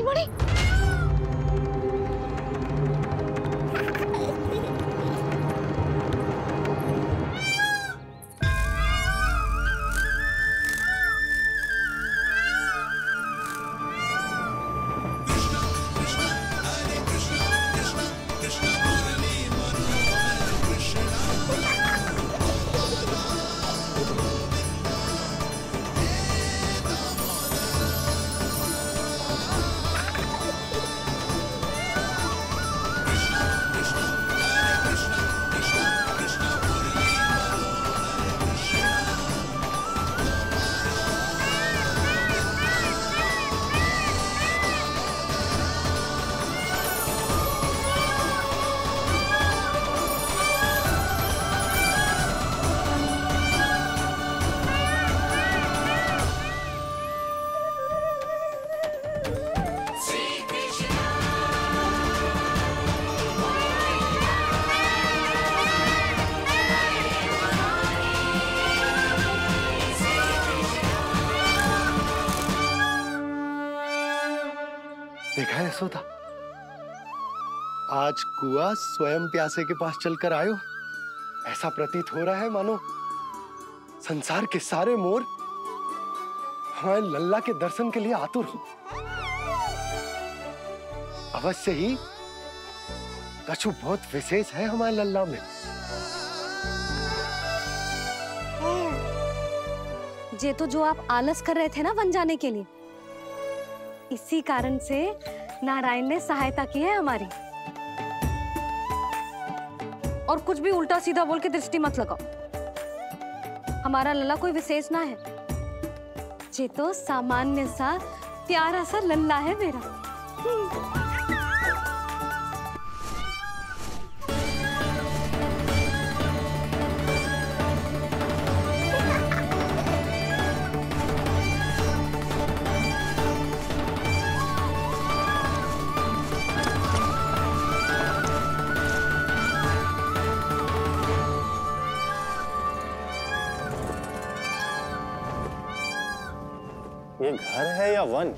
मणि। देखा है यशोदा, आज कुआ स्वयं प्यासे के पास चलकर आयो। ऐसा प्रतीत हो रहा है मानो संसार के सारे मोर हमारे लल्ला के दर्शन के लिए आतुर हो। अवश्य ही कछु बहुत विशेष है हमारे लल्ला में। जे तो जो आप आलस कर रहे थे ना वन जाने के लिए, इसी कारण से नारायण ने सहायता की है हमारी। और कुछ भी उल्टा सीधा बोल के दृष्टि मत लगाओ। हमारा लल्ला कोई विशेष ना है, ये तो सामान्य सा प्यारा सा लल्ला है मेरा। ये घर है या वन?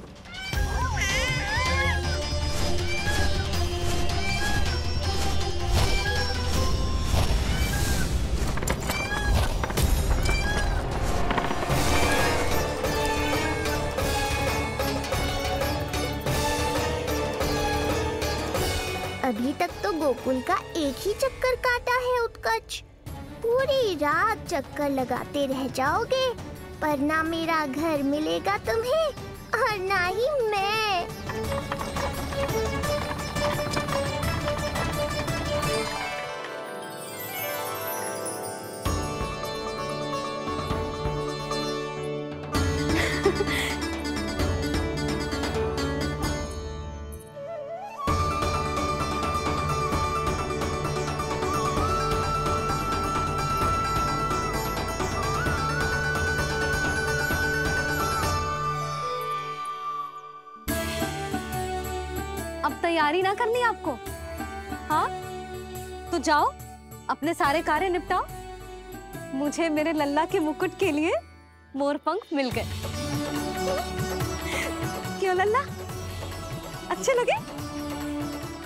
अभी तक तो गोकुल का एक ही चक्कर काटा है उत्कर्ष। पूरी रात चक्कर लगाते रह जाओगे, पर ना मेरा घर मिलेगा तुम्हें और ना ही मैं। अब तैयारी ना करनी आपको? हाँ, तो जाओ अपने सारे कार्य निपटाओ। मुझे मेरे लल्ला के मुकुट के लिए मोर पंख मिल गए। क्यों लल्ला, अच्छे लगे?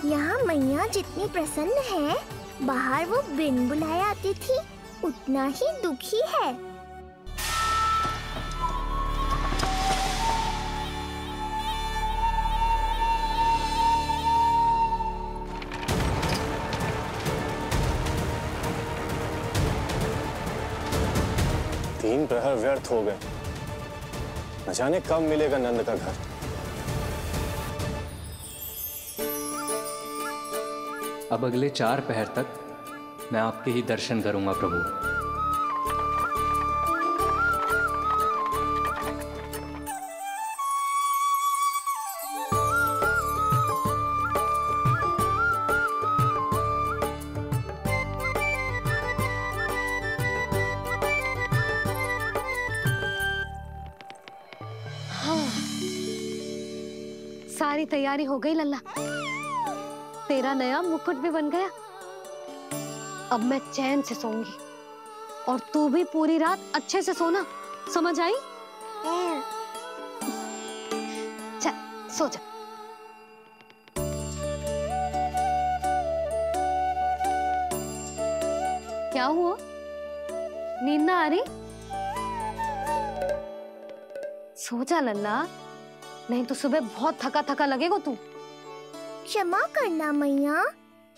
यहाँ मैया जितनी प्रसन्न है, बाहर वो बिन बुलाए आती थी उतना ही दुखी है। तीन प्रहर व्यर्थ हो गए, न जाने कब मिलेगा नंद का घर। अब अगले 4 पहर तक मैं आपके ही दर्शन करूंगा प्रभु। सारी तैयारी हो गई लल्ला, तेरा नया मुकुट भी बन गया। अब मैं चैन से सोऊंगी और तू भी पूरी रात अच्छे से सोना, समझ आई? चल सो जा। क्या हुआ? नींद ना आ रही? सो जा लल्ला, नहीं तो सुबह बहुत थका थका लगेगा तू। क्षमा करना मैया,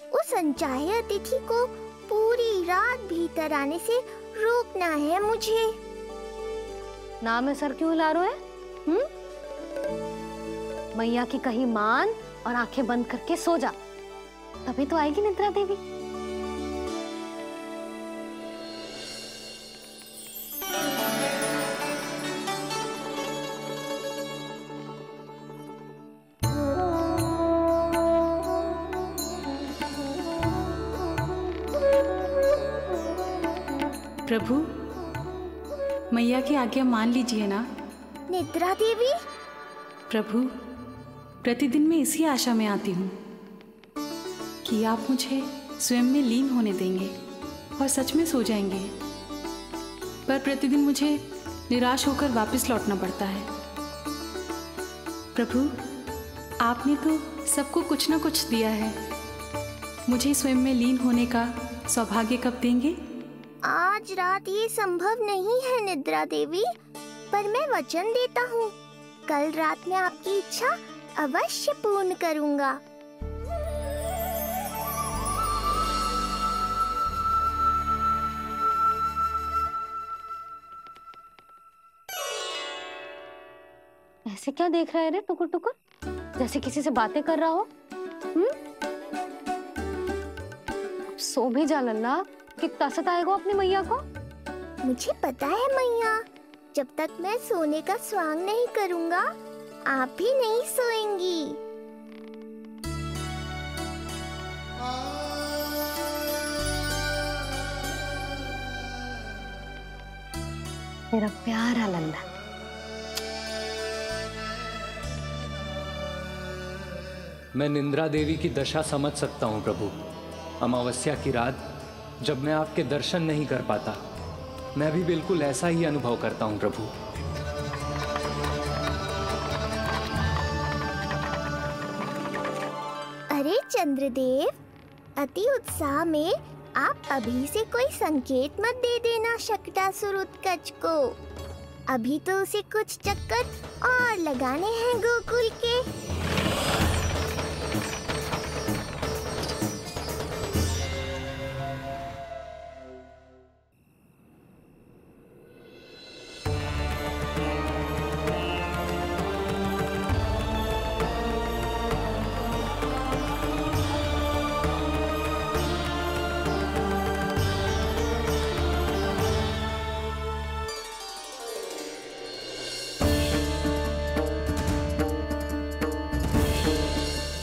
उस अनचाहे अतिथि को पूरी रात भीतर आने से रोकना है मुझे। नाम में सर क्यों हिला रहे हैं? मैया की कही मान और आंखें बंद करके सो जा, तभी तो आएगी निद्रा देवी। प्रभु, मैया की आज्ञा मान लीजिए ना। निद्रा देवी? प्रभु, प्रतिदिन मैं इसी आशा में आती हूँ कि आप मुझे स्वयं में लीन होने देंगे और सच में सो जाएंगे, पर प्रतिदिन मुझे निराश होकर वापस लौटना पड़ता है। प्रभु, आपने तो सबको कुछ ना कुछ दिया है, मुझे स्वयं में लीन होने का सौभाग्य कब देंगे? आज रात ये संभव नहीं है निद्रा देवी, पर मैं वचन देता हूँ कल रात में आपकी इच्छा अवश्य पूर्ण करूँगा। ऐसे क्या देख रहा है रे टुकुर टुकुर, जैसे किसी से बातें कर रहा हो? सो भी जा लल्ला, कितना सताएगा अपनी मैया को। मुझे पता है मैया, जब तक मैं सोने का स्वांग नहीं करूँगा आप भी नहीं सोएंगी। मेरा प्यारा लल्ला। मैं निंद्रा देवी की दशा समझ सकता हूँ प्रभु। अमावस्या की रात जब मैं आपके दर्शन नहीं कर पाता, मैं भी बिल्कुल ऐसा ही अनुभव करता हूँ प्रभु। अरे चंद्रदेव, अति उत्साह में आप अभी से कोई संकेत मत दे देना शकटासुर उत्कच को। अभी तो उसे कुछ चक्कर और लगाने हैं गोकुल के।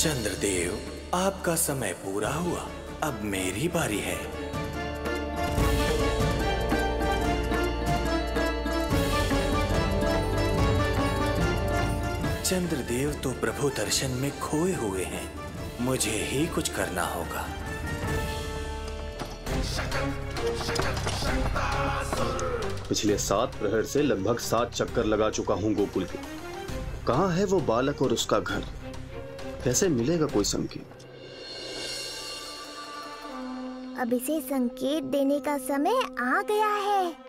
चंद्रदेव, आपका समय पूरा हुआ, अब मेरी बारी है। चंद्रदेव तो प्रभु दर्शन में खोए हुए हैं, मुझे ही कुछ करना होगा। पिछले 7 प्रहर से लगभग 7 चक्कर लगा चुका हूँ गोकुल के। कहाँ है वो बालक और उसका घर? कैसे मिलेगा कोई संकेत? अब इसे संकेत देने का समय आ गया है।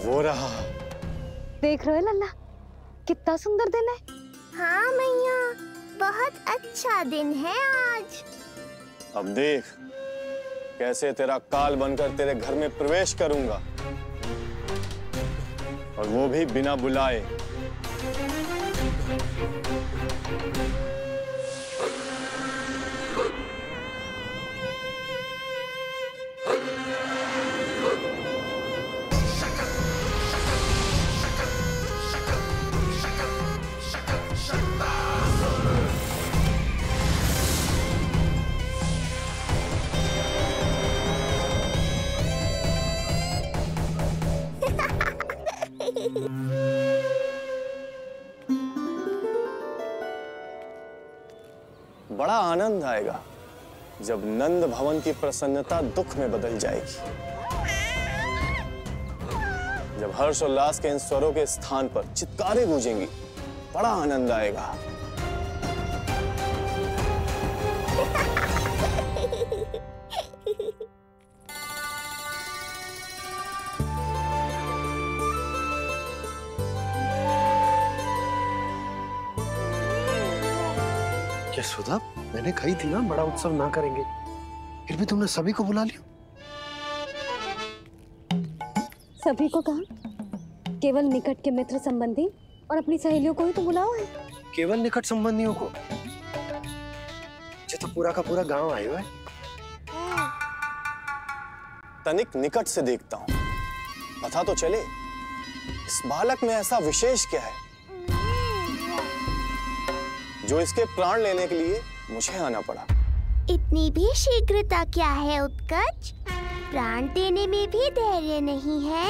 वो रहा। देख रहे हो लल्ला, कितना सुंदर दिन है। हाँ मैया, बहुत अच्छा दिन है आज। अब देख कैसे तेरा काल बनकर तेरे घर में प्रवेश करूंगा, और वो भी बिना बुलाए। बड़ा आनंद आएगा जब नंद भवन की प्रसन्नता दुख में बदल जाएगी, जब हर्षोल्लास के इन स्वरों के स्थान पर चित्कारें गूंजेंगी। बड़ा आनंद आएगा। यशोदा, मैंने कही थी ना बड़ा उत्सव ना करेंगे, फिर भी तुमने सभी को बुला लिया। सभी को कहा? केवल निकट के मित्र संबंधी और अपनी सहेलियों को ही तो बुलाओ है। केवल निकट संबंधियों को? ये तो पूरा का पूरा गांव आयो है। तनिक निकट से देखता हूं, पता तो चले इस बालक में ऐसा विशेष क्या है जो इसके प्राण लेने के लिए मुझे आना पड़ा। इतनी भी शीघ्रता क्या है उत्कच? प्राण देने में भी धैर्य नहीं है।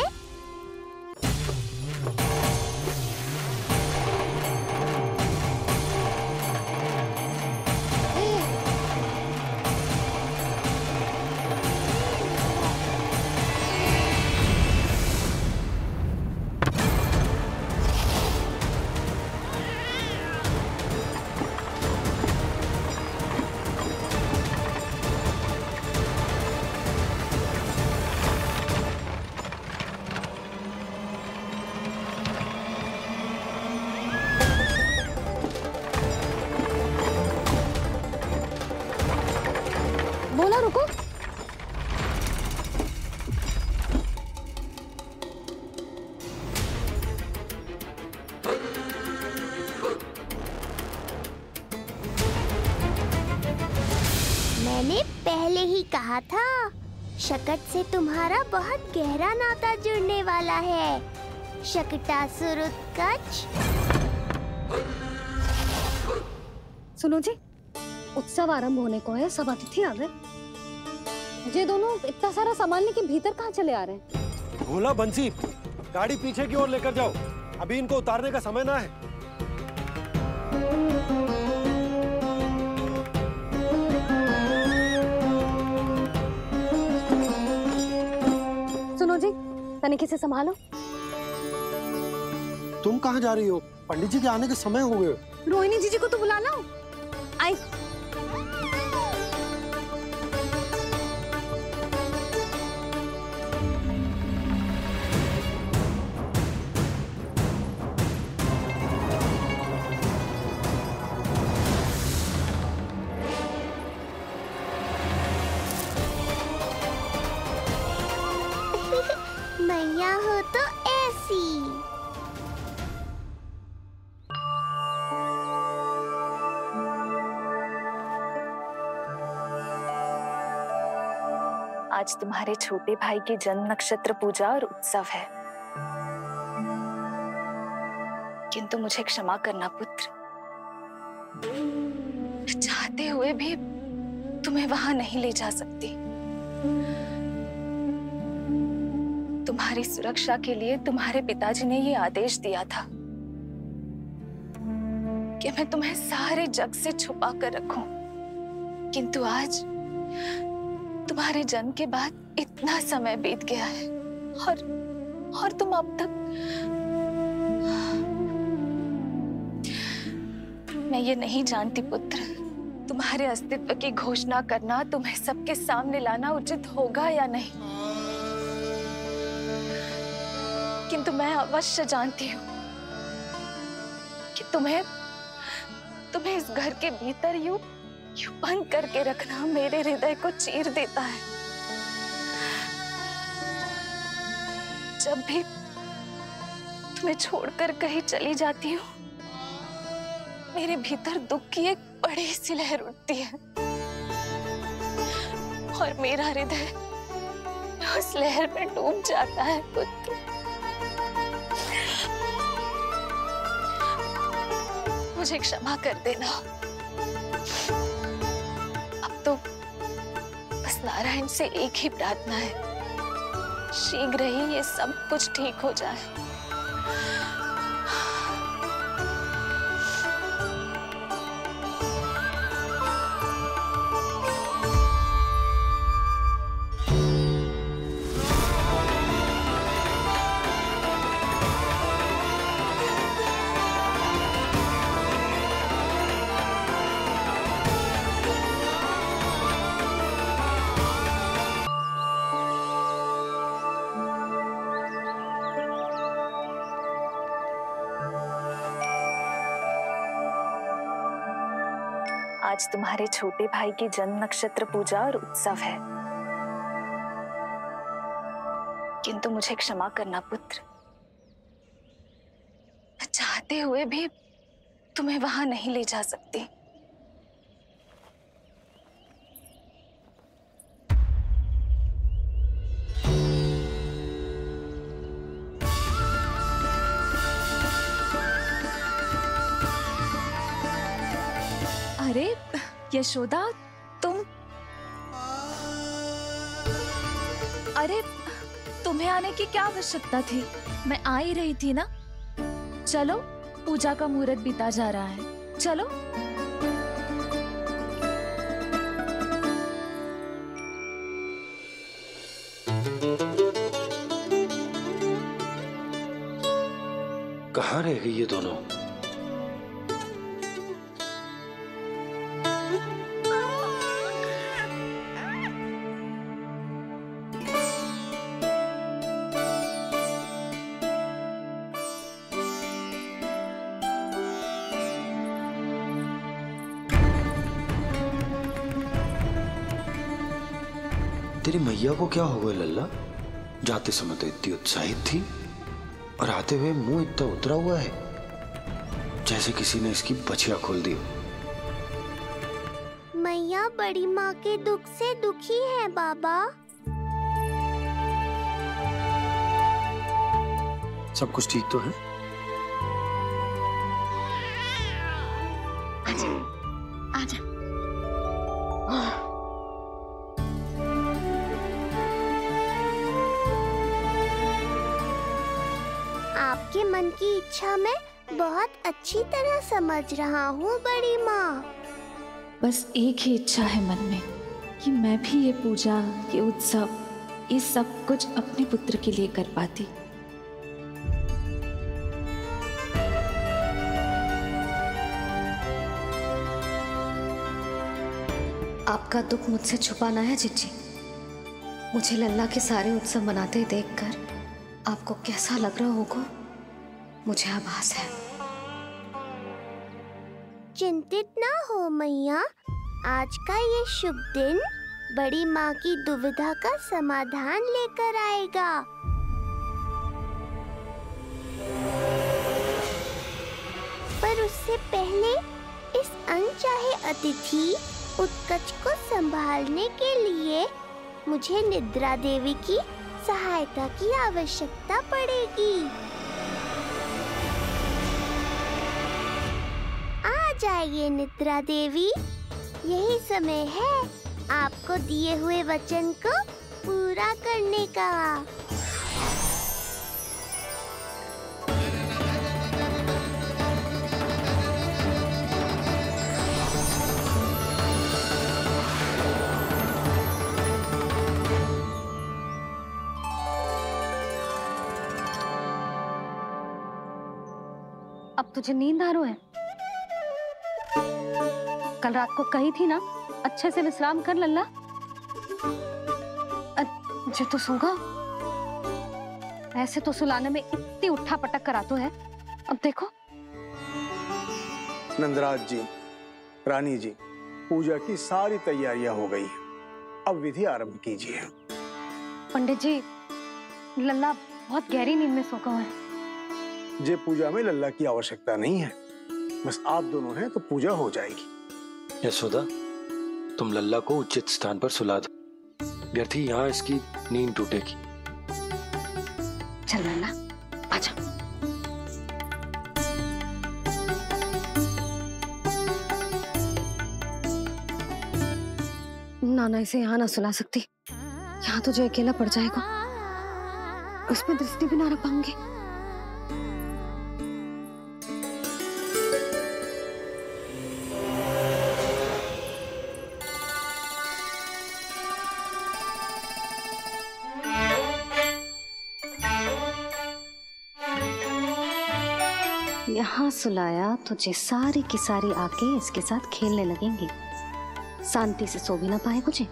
बोला रुको। मैंने पहले ही कहा था, शकट से तुम्हारा बहुत गहरा नाता जुड़ने वाला है। शकटासुर उत्कच। सुनो जी, उत्सव आरंभ होने को है, सब अतिथि आ गए। ये दोनों इतना सारा सामान लेके भीतर कहाँ चले आ रहे हैं? भोला, बंसी, गाड़ी पीछे की ओर लेकर जाओ, अभी इनको उतारने का समय ना है। सुनो जी, तनिक से संभालो। तुम कहाँ जा रही हो? पंडित जी के आने के समय हो गए। रोहिणी जीजी को तो बुला लो। आई। मैया हो तो ऐसी। आज तुम्हारे छोटे भाई की जन्म नक्षत्र पूजा और उत्सव है, किंतु मुझे क्षमा करना पुत्र, चाहते हुए भी तुम्हें वहां नहीं ले जा सकती। तुम्हारी सुरक्षा के लिए तुम्हारे पिताजी ने ये आदेश दिया था कि मैं तुम्हें सारे जग से छुपा कर रखूं, किंतु आज तुम्हारे जन्म के बाद इतना समय बीत गया है और तुम अब तक। मैं ये नहीं जानती पुत्र, तुम्हारे अस्तित्व की घोषणा करना, तुम्हें सबके सामने लाना उचित होगा या नहीं, किंतु मैं अवश्य जानती हूँ कि तुम्हें इस घर के भीतर यूं बंद करके रखना मेरे हृदय को चीर देता है। जब भी तुम्हें छोड़कर कहीं चली जाती हूँ, मेरे भीतर दुख की एक बड़ी सी लहर उठती है और मेरा हृदय उस लहर में डूब जाता है पुत्र। मुझे क्षमा कर देना। अब तो बस नारायण से एक ही प्रार्थना है, शीघ्र ही ये सब कुछ ठीक हो जाए। आज तुम्हारे छोटे भाई की जन्म नक्षत्र पूजा और उत्सव है, किंतु मुझे क्षमा करना पुत्र, मैं चाहते हुए भी तुम्हें वहां नहीं ले जा सकती। अरे यशोदा, अरे तुम्हें आने की क्या आवश्यकता थी? मैं आ ही रही थी ना। चलो, पूजा का मुहूर्त बीता जा रहा है, चलो। कहाँ रह गई ये दोनों? तेरी मैया को क्या हो गया लल्ला? जाते समय तो इतनी उत्साहित थी और आते हुए मुंह इतना उतरा हुआ है जैसे किसी ने इसकी बछिया खोल दी। मैया बड़ी माँ के दुख से दुखी है बाबा। सब कुछ ठीक तो है? आजा। आपके मन की इच्छा मैं बहुत अच्छी तरह समझ रहा हूँ बड़ी माँ। बस एक ही इच्छा है मन में कि मैं भी ये पूजा, ये उत्सव, ये सब कुछ अपने पुत्र के लिए कर पाती। आपका दुख मुझसे छुपाना है जिज्जी। मुझे लल्ला के सारे उत्सव मनाते देखकर आपको कैसा लग रहा होगा, मुझे आभास है। चिंतित ना हो मैया, आज का ये शुभ दिन बड़ी माँ की दुविधा का समाधान लेकर आएगा। पर उससे पहले इस अनचाहे अतिथि उत्कच को संभालने के लिए मुझे निद्रा देवी की सहायता की आवश्यकता पड़ेगी। आ जाइए निद्रा देवी, यही समय है आपको दिए हुए वचन को पूरा करने का। अब तुझे नींद आ रही है? कल रात को कही थी ना अच्छे से विश्राम कर लल्ला। जो तो सोगा, ऐसे तो सुलाने में इतनी उठा पटक करा तो है। अब देखो। नंदराज जी, रानी जी, पूजा की सारी तैयारियां हो गई हैं। अब विधि आरंभ कीजिए। पंडित जी, लल्ला बहुत गहरी नींद में सोगा है। जे पूजा में लल्ला की आवश्यकता नहीं है, बस आप दोनों हैं तो पूजा हो जाएगी। यशोदा, तुम लल्ला को उचित स्थान पर सुला दो, व्यर्थ ही यहाँ इसकी नींद टूटेगी। चल लल्ला, आजा। नाना इसे यहाँ ना सुला सकती, यहाँ तो जो अकेला पड़ जाएगा, उसमें दृष्टि भी ना रख पाऊंगी। यहाँ सुलाया तो जे सारी की सारी आके इसके साथ खेलने लगेंगी, शांति से सो भी ना पाए मुझे।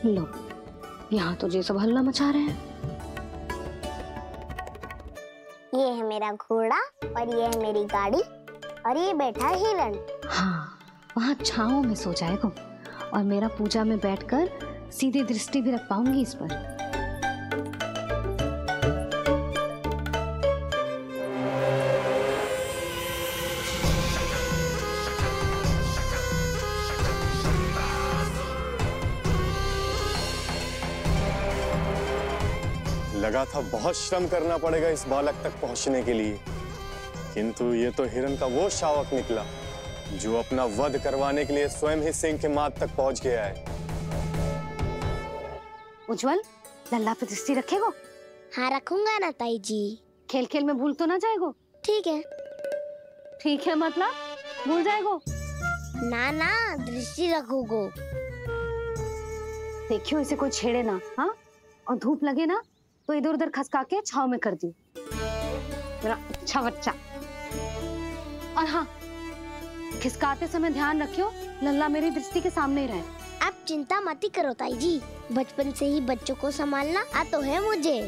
लो, यहाँ तो ये सब हल्ला मचा रहे हैं। ये है मेरा घोड़ा और ये है मेरी गाड़ी और ये बैठा है हिरण। हाँ, वहाँ छांव में सो जाएगा और मेरा पूजा में बैठकर सीधी दृष्टि भी रख पाऊंगी इस पर। लगा था बहुत श्रम करना पड़ेगा इस बालक तक पहुंचने के लिए, किंतु ये तो हिरण का वो शावक निकला जो अपना वध करवाने के लिए स्वयं ही सिंह के मार्ग तक पहुंच गया है। उज्जवल, लल्ला पे दृष्टि रखेगो? हाँ रखूंगा ना ताई जी। खेल खेल में भूल तो ना जाएगो? ठीक है। ठीक है मतलब भूल जाएगो? ना ना, दृष्टि रखोगो। देखियो इसे कोई छेड़े ना, हाँ? और धूप लगे ना तो इधर उधर खसका के छाव में कर दी। मेरा अच्छा बच्चा। और हाँ, खिसकाते समय ध्यान रखियो लल्ला मेरी दृष्टि के सामने ही रहे। आप चिंता मत करो ताई जी, बचपन से ही बच्चों को संभालना आता है मुझे।